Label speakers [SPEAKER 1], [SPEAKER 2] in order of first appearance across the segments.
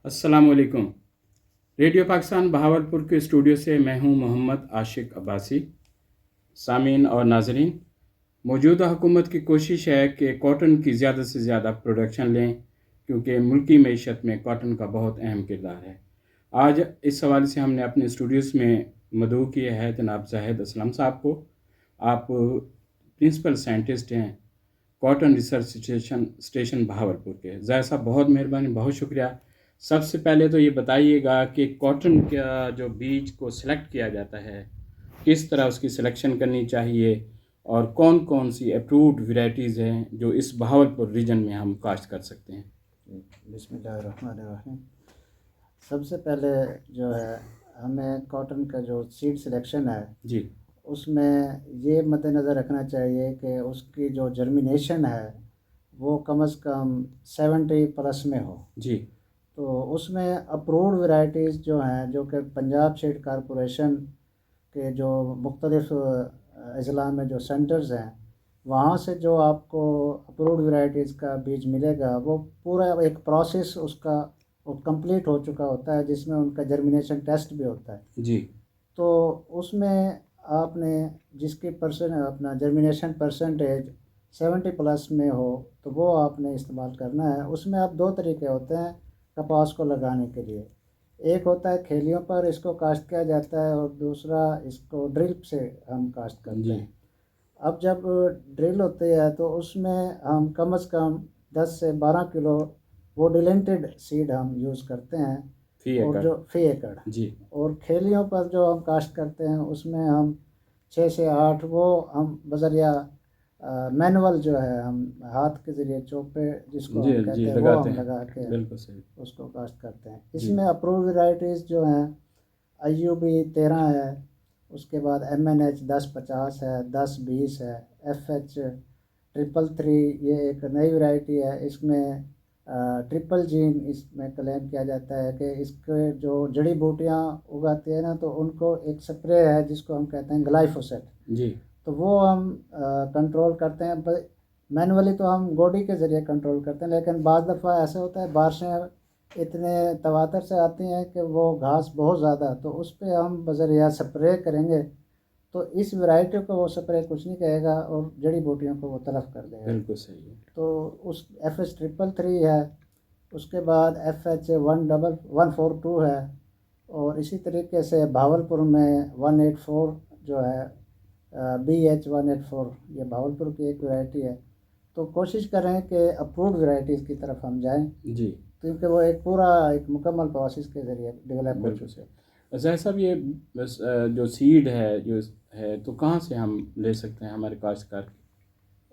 [SPEAKER 1] अस्सलामुअलैकुम। रेडियो पाकिस्तान बहावलपुर के स्टूडियो से मैं हूं मोहम्मद आशिक अब्बासी। सामीन और नाजरीन, मौजूदा हुकूमत की कोशिश है कि कॉटन की ज़्यादा से ज़्यादा प्रोडक्शन लें, क्योंकि मुल्की मईशत में कॉटन का बहुत अहम किरदार है। आज इस हवाले से हमने अपने स्टूडियोज़ में मदऊ किया है जनाब जाहिद असलम साहब को। आप प्रिंसिपल साइंटिस्ट हैं कॉटन रिसर्च स्टेशन बहावलपुर के। जाहिद साहब, बहुत मेहरबानी, बहुत शुक्रिया। सबसे पहले तो ये बताइएगा कि कॉटन का जो बीज को सिलेक्ट किया जाता है, किस तरह उसकी सिलेक्शन करनी चाहिए और कौन कौन सी अप्रूव्ड वैरायटीज़ हैं जो इस बहावलपुर रीजन में हम काश्त कर सकते हैं।
[SPEAKER 2] बिस्मिल्लाहिर्रहमानिर्रहीम। सबसे पहले जो है हमें कॉटन का जो सीड सिलेक्शन है
[SPEAKER 1] जी
[SPEAKER 2] उसमें ये मद्देनज़र रखना चाहिए कि उसकी जो जर्मिनेशन है वो कम से कम 70+ में हो।
[SPEAKER 1] जी
[SPEAKER 2] तो उसमें अप्रूव्ड वैरायटीज़ जो हैं, जो कि पंजाब सीड कॉरपोरेशन के जो मुख्तलिफ़ अज़ला में जो सेंटर्स हैं, वहाँ से जो आपको अप्रूव्ड वैरायटीज़ का बीज मिलेगा वो पूरा एक प्रोसेस उसका वो कंप्लीट हो चुका होता है, जिसमें उनका जर्मिनेशन टेस्ट भी होता है।
[SPEAKER 1] जी
[SPEAKER 2] तो उसमें आपने जिसकी अपना जर्मिनेशन परसेंटेज 70+ में हो तो वो आपने इस्तेमाल करना है। उसमें अब दो तरीके होते हैं कपास को लगाने के लिए। एक होता है खेलियों पर इसको काश्त किया जाता है और दूसरा इसको ड्रिल से हम काश्त करते
[SPEAKER 1] जी
[SPEAKER 2] हैं। अब जब ड्रिल होती है तो उसमें हम कम से कम 10 से 12 किलो वो डिलेंटेड सीड हम यूज़ करते हैं।
[SPEAKER 1] फी
[SPEAKER 2] और
[SPEAKER 1] एकड़।
[SPEAKER 2] जो फी एकड़
[SPEAKER 1] जी
[SPEAKER 2] और खेलियों पर जो हम काश्त करते हैं उसमें हम 6 से 8 वो हम बजरिया मैनुअल जो है हम हाथ के ज़रिए चोपे जिसको
[SPEAKER 1] जी
[SPEAKER 2] हम
[SPEAKER 1] जी
[SPEAKER 2] कहते हैं वो
[SPEAKER 1] लगाते
[SPEAKER 2] हम
[SPEAKER 1] हैं।
[SPEAKER 2] लगा के
[SPEAKER 1] बिल्कुल सही।
[SPEAKER 2] उसको काश्त करते हैं।
[SPEAKER 1] जी
[SPEAKER 2] इसमें अप्रूव वैरायटीज़ जो हैं IUB 13 है, उसके बाद MNH 1050 है, 1020 है, FH 333 ये एक नई वैरायटी है। इसमें ट्रिपल जीन इसमें क्लेम किया जाता है कि इसके जो जड़ी बूटियाँ उगाती है ना, तो उनको एक स्प्रे है जिसको हम कहते हैं ग्लाइफोसेट।
[SPEAKER 1] जी
[SPEAKER 2] तो वो हम कंट्रोल करते हैं। मैनुअली तो हम गोडी के ज़रिए कंट्रोल करते हैं, लेकिन बाज़ दफ़ा ऐसा होता है बारिशें इतने तवातर से आती हैं कि वो घास बहुत ज़्यादा, तो उस पर हम बज़रिया स्प्रे करेंगे तो इस वैरायटी को वो स्प्रे कुछ नहीं कहेगा और जड़ी बूटियों को वो तलफ कर देगा।
[SPEAKER 1] बिल्कुल सही है।
[SPEAKER 2] तो उस FH 333 है, उसके बाद FH 142 है, और इसी तरीके से भावलपुर में 184 जो है BH 184 ये भावलपुर की एक वैरायटी है। तो कोशिश करें कि अप्रूव्ड वैरायटीज़ की तरफ हम जाएं,
[SPEAKER 1] जी
[SPEAKER 2] क्योंकि वो एक पूरा एक मुकम्मल प्रोसेस के ज़रिए डेवलप हो
[SPEAKER 1] बिल्कुल
[SPEAKER 2] चुके हैं।
[SPEAKER 1] सही। जैसा साहब, ये बस जो सीड है जो है तो कहाँ से हम ले सकते हैं हमारे काश्तकार।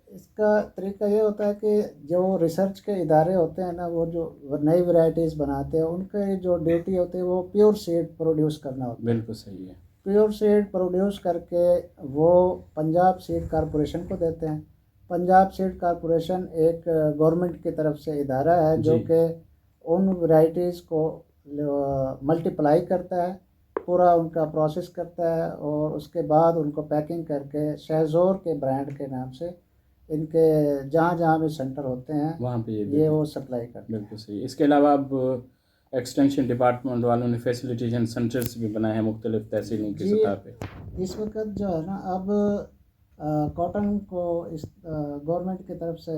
[SPEAKER 2] इसका तरीका ये होता है कि जो रिसर्च के इदारे होते हैं ना, वो जो नई वैरायटीज़ बनाते हैं उनके जो ड्यूटी होती है वो प्योर सीड प्रोड्यूस करना होता है।
[SPEAKER 1] बिल्कुल सही है।
[SPEAKER 2] प्योर सीड प्रोड्यूस करके वो पंजाब सीड कॉरपोरेशन को देते हैं। पंजाब सीड कॉरपोरेशन एक गवर्नमेंट की तरफ से इदारा है
[SPEAKER 1] जी
[SPEAKER 2] जो कि उन वैरायटीज़ को मल्टीप्लाई करता है, पूरा उनका प्रोसेस करता है और उसके बाद उनको पैकिंग करके शहज़ोर के ब्रांड के नाम से इनके जहाँ जहाँ भी सेंटर होते हैं
[SPEAKER 1] वहाँ पे ये
[SPEAKER 2] ये
[SPEAKER 1] देते
[SPEAKER 2] वो
[SPEAKER 1] हैं।
[SPEAKER 2] सप्लाई करते हैं।
[SPEAKER 1] बिल्कुल सही। इसके अलावा अब एक्सटेंशन डिपार्टमेंट वालों ने फैसिलिटेशन सेंटर्स भी बनाए हैं मुख्तलिफ तहसीलों की
[SPEAKER 2] जी,
[SPEAKER 1] सतह पे।
[SPEAKER 2] इस वक्त जो है ना, अब कॉटन को इस गवर्नमेंट की तरफ से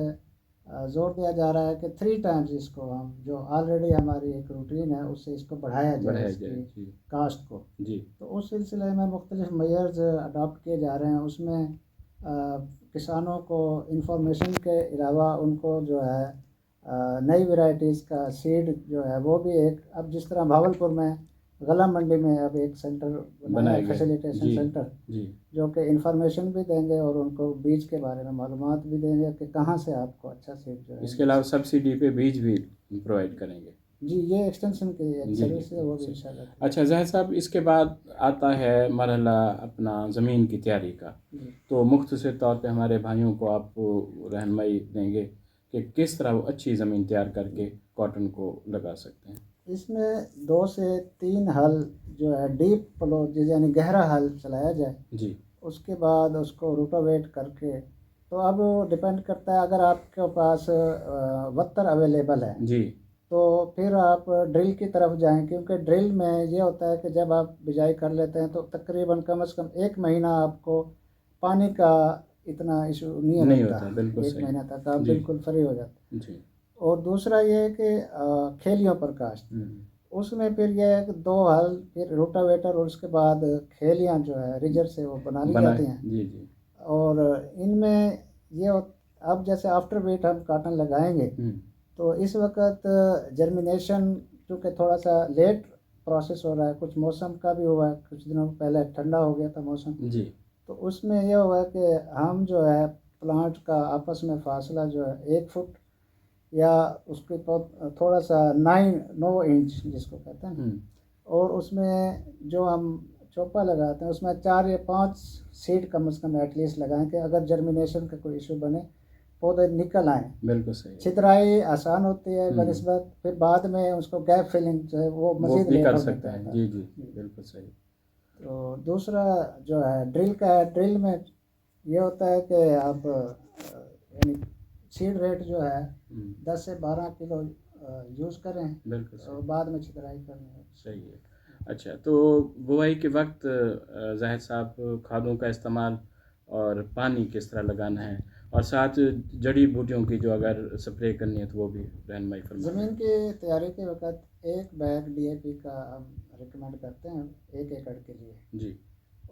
[SPEAKER 2] ज़ोर दिया जा रहा है कि 3 टाइम्स इसको हम जो ऑलरेडी हमारी एक रूटीन है उससे इसको बढ़ाया जाए
[SPEAKER 1] बढ़ाया जाए।
[SPEAKER 2] इसकी
[SPEAKER 1] जी
[SPEAKER 2] कास्ट को।
[SPEAKER 1] जी
[SPEAKER 2] तो उस सिलसिले में मुख्तलिफ मेयर्स अडॉप्ट किए जा रहे हैं। उसमें किसानों को इंफॉर्मेशन के अलावा उनको जो है नई वैरायटीज़ का सीड जो है वो भी एक, अब जिस तरह भावलपुर में गला मंडी में अब एक सेंटर बनाया है,
[SPEAKER 1] बनाए गए।
[SPEAKER 2] फैसिलिटेशन
[SPEAKER 1] जी
[SPEAKER 2] सेंटर,
[SPEAKER 1] जी।
[SPEAKER 2] जो कि इंफॉर्मेशन भी देंगे और उनको बीज के बारे में मालूमात भी देंगे कि कहाँ से आपको अच्छा सीड जो है
[SPEAKER 1] इसके
[SPEAKER 2] मिल
[SPEAKER 1] अलावा
[SPEAKER 2] सकता
[SPEAKER 1] सब्सिडी पे बीज भी प्रोवाइड करेंगे।
[SPEAKER 2] है। जी, ये एक्सटेंशन की एक
[SPEAKER 1] जी जी
[SPEAKER 2] सर्विस है, वो भी
[SPEAKER 1] सही।
[SPEAKER 2] इंशाल्लाह।
[SPEAKER 1] अच्छा जहर साहब, इसके बाद आता है मरहला अपना ज़मीन की तैयारी का।
[SPEAKER 2] जी
[SPEAKER 1] तो मुख्तसर तौर पे हमारे भाइयों को आप रहनुमाई देंगे कि किस तरह वो अच्छी ज़मीन तैयार करके कॉटन को लगा सकते हैं।
[SPEAKER 2] इसमें 2 से 3 हल जो है डीप प्लो यानी गहरा हल चलाया जाए।
[SPEAKER 1] जी
[SPEAKER 2] उसके बाद उसको रोटावेट करके, तो अब डिपेंड करता है, अगर आपके पास वत्तर अवेलेबल है
[SPEAKER 1] जी
[SPEAKER 2] तो तो फिर आप ड्रिल की तरफ जाएं, क्योंकि ड्रिल में ये होता है कि जब आप बिजाई कर लेते हैं तो तकरीबन कम से कम 1 महीना आपको पानी का इतना इशू नहीं
[SPEAKER 1] नहीं
[SPEAKER 2] रहता।
[SPEAKER 1] होता, बिल्कुल
[SPEAKER 2] 1 महीना
[SPEAKER 1] सही।
[SPEAKER 2] तक आप
[SPEAKER 1] जी
[SPEAKER 2] बिल्कुल फ्री हो जाते हैं।
[SPEAKER 1] जी।
[SPEAKER 2] और दूसरा ये है कि खेलियों पर काश्त, उसमें फिर यह है कि 2 हल, फिर रोटावेटर, और उसके बाद खेलियाँ जो है रिजर से वो बना ली
[SPEAKER 1] बनाए,
[SPEAKER 2] जाती हैं।
[SPEAKER 1] जी जी।
[SPEAKER 2] और इनमें ये अब जैसे आफ्टर वेट हम काटन लगाएंगे तो इस वक्त जर्मिनेशन चूँकि थोड़ा सा लेट प्रोसेस हो रहा है, कुछ मौसम का भी हुआ है, कुछ दिनों पहले ठंडा हो गया था मौसम,
[SPEAKER 1] जी
[SPEAKER 2] तो उसमें यह हुआ है कि हम जो है प्लांट का आपस में फासला जो है 1 फुट या उसके थोड़ा सा 9 इंच जिसको कहते हैं, और उसमें जो हम चोपा लगाते हैं उसमें 4 या 5 सीड कम से कम एटलीस्ट लगाएं कि अगर जर्मिनेशन का कोई इशू बने पौधे निकल आए।
[SPEAKER 1] बिल्कुल सही।
[SPEAKER 2] छितराई आसान होती है बनस्बत, फिर बाद में उसको गैप फिलिंग जो है वो मज़ीद
[SPEAKER 1] भी
[SPEAKER 2] लेट
[SPEAKER 1] कर
[SPEAKER 2] होने
[SPEAKER 1] सकते
[SPEAKER 2] पे
[SPEAKER 1] हैं।
[SPEAKER 2] आता
[SPEAKER 1] जी
[SPEAKER 2] है।
[SPEAKER 1] जी, बिल्कुल सही।
[SPEAKER 2] तो दूसरा जो है ड्रिल का है, ड्रिल में ये होता है कि आप यानी सीड रेट जो है 10 से 12 किलो यूज़ करें,
[SPEAKER 1] बिल्कुल
[SPEAKER 2] और
[SPEAKER 1] सही।
[SPEAKER 2] बाद में छितराई करनी है।
[SPEAKER 1] सही है। अच्छा, तो बुआई के वक्त ज़ाहिद साहब खादों का इस्तेमाल और पानी किस तरह लगाना है, और साथ जड़ी बूटियों की जो अगर स्प्रे करनी है तो वो भी रहनुमाई फरमाएं।
[SPEAKER 2] ज़मीन की तैयारी के वक्त 1 बैग DAP का हम रिकमेंड करते हैं 1 एकड़ के लिए
[SPEAKER 1] जी।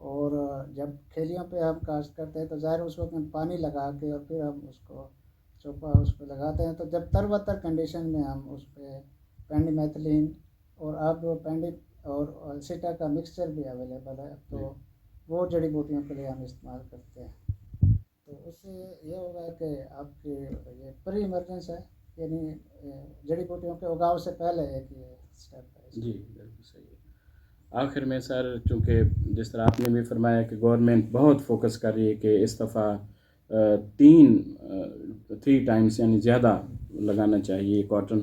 [SPEAKER 2] और जब खेलियों पे हम काश्त करते हैं तो ज़ाहिर उस वक्त हम पानी लगा के और फिर हम उसको चोपा उस पर लगाते हैं, तो जब तरबतर कंडीशन में हम उस पर पेंडिमेथिलीन और अब पेंडी और सीटा का मिक्सचर भी अवेलेबल है, तो वो जड़ी बूटियों के लिए हम इस्तेमाल करते हैं। तो उससे ये होगा कि आपकी ये प्री इमरजेंस है, यानी जड़ी बूटियों के उगाव से पहले एक ये स्टेप है।
[SPEAKER 1] जी बिल्कुल सही है। आखिर में सर, चूँकि जिस तरह आपने भी फरमाया कि गवर्नमेंट बहुत फोकस कर रही है कि इस दफ़ा 3 टाइम्स यानी ज़्यादा लगाना चाहिए कॉटन,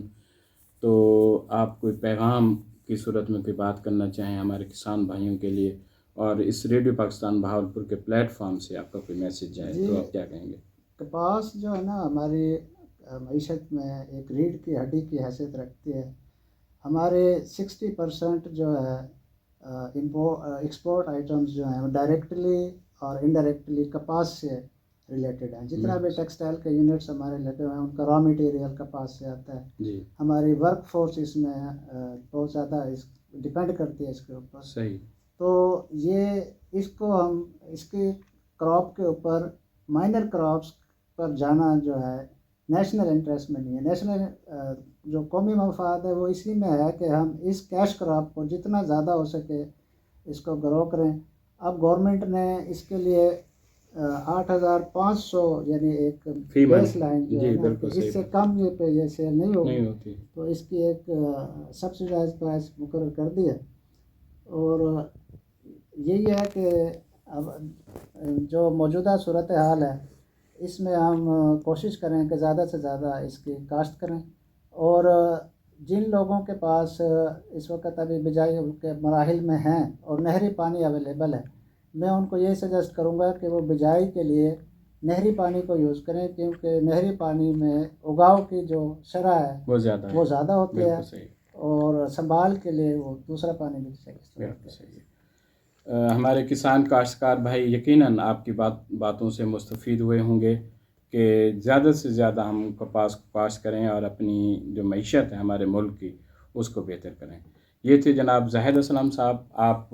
[SPEAKER 1] तो आप कोई पैगाम की सूरत में कोई बात करना चाहें हमारे किसान भाइयों के लिए, और इस रेडियो पाकिस्तान बहावलपुर के प्लेटफॉर्म से आपका कोई मैसेज जाए
[SPEAKER 2] जी,
[SPEAKER 1] तो आप क्या कहेंगे?
[SPEAKER 2] कपास जो है ना हमारी मईशत में एक रीढ़ की हड्डी की हैसियत रखती है। हमारे 60% जो है एक्सपोर्ट आइटम्स जो हैं वो डायरेक्टली और इनडायरेक्टली कपास से रिलेटेड हैं। जितना भी टेक्सटाइल के यूनिट्स हमारे लगे हुए हैं उनका रॉ मटेरियल कपास से आता है।
[SPEAKER 1] जी
[SPEAKER 2] हमारी वर्क फोर्स इसमें बहुत ज़्यादा इस डिपेंड करती है इसके ऊपर।
[SPEAKER 1] सही।
[SPEAKER 2] तो ये इसको हम इसके क्रॉप के ऊपर माइनर क्रॉप्स पर जाना जो है नेशनल इंटरेस्ट में नहीं है। नेशनल जो कौमी मफाद है वो इसी में है कि हम इस कैश क्रॉप को जितना ज़्यादा हो सके इसको ग्रो करें। अब गवर्नमेंट ने इसके लिए 8,500 यानी एक बेस लाइन जो है ना कि इससे कम ये पे ये सेल नहीं होगी, तो इसकी एक सब्सिडाइज प्राइस मुकर्रर कर दी है। और यही है कि अब जो मौजूदा सूरत हाल है इसमें हम कोशिश करें कि ज़्यादा से ज़्यादा इसकी काश्त करें, और जिन लोगों के पास इस वक्त अभी बिजाई के मराहिल में हैं और नहरी पानी अवेलेबल है, मैं उनको ये सजेस्ट करूँगा कि वो बिजाई के लिए नहरी पानी को यूज़ करें, क्योंकि नहरी पानी में उगाव की जो शरह है वो ज़्यादा होती है, और संभाल के लिए वो दूसरा पानी भी सही।
[SPEAKER 1] हमारे किसान काश्तकार भाई यकीनन आपकी बातों से मुस्तफ़ीद हुए होंगे कि ज़्यादा से ज़्यादा हम कपास को काश्त करें और अपनी जो मईशत है हमारे मुल्क की उसको बेहतर करें। ये थे जनाब ज़ाहिद असलम साहब, आप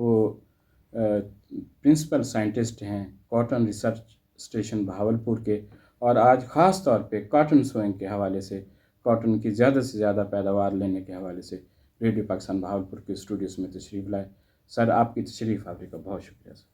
[SPEAKER 1] प्रिंसिपल साइंटिस्ट हैं कॉटन रिसर्च स्टेशन बहावलपुर के, और आज ख़ास तौर पे कॉटन सोइंग के हवाले से, कॉटन की ज़्यादा से ज़्यादा पैदावार लेने के हवाले से रेडियो पाकिस्तान बहावलपुर के स्टूडियोज़ में तशरीफ़ लाए। सर, आपकी तशरीफ़ आवरी का बहुत शुक्रिया सर।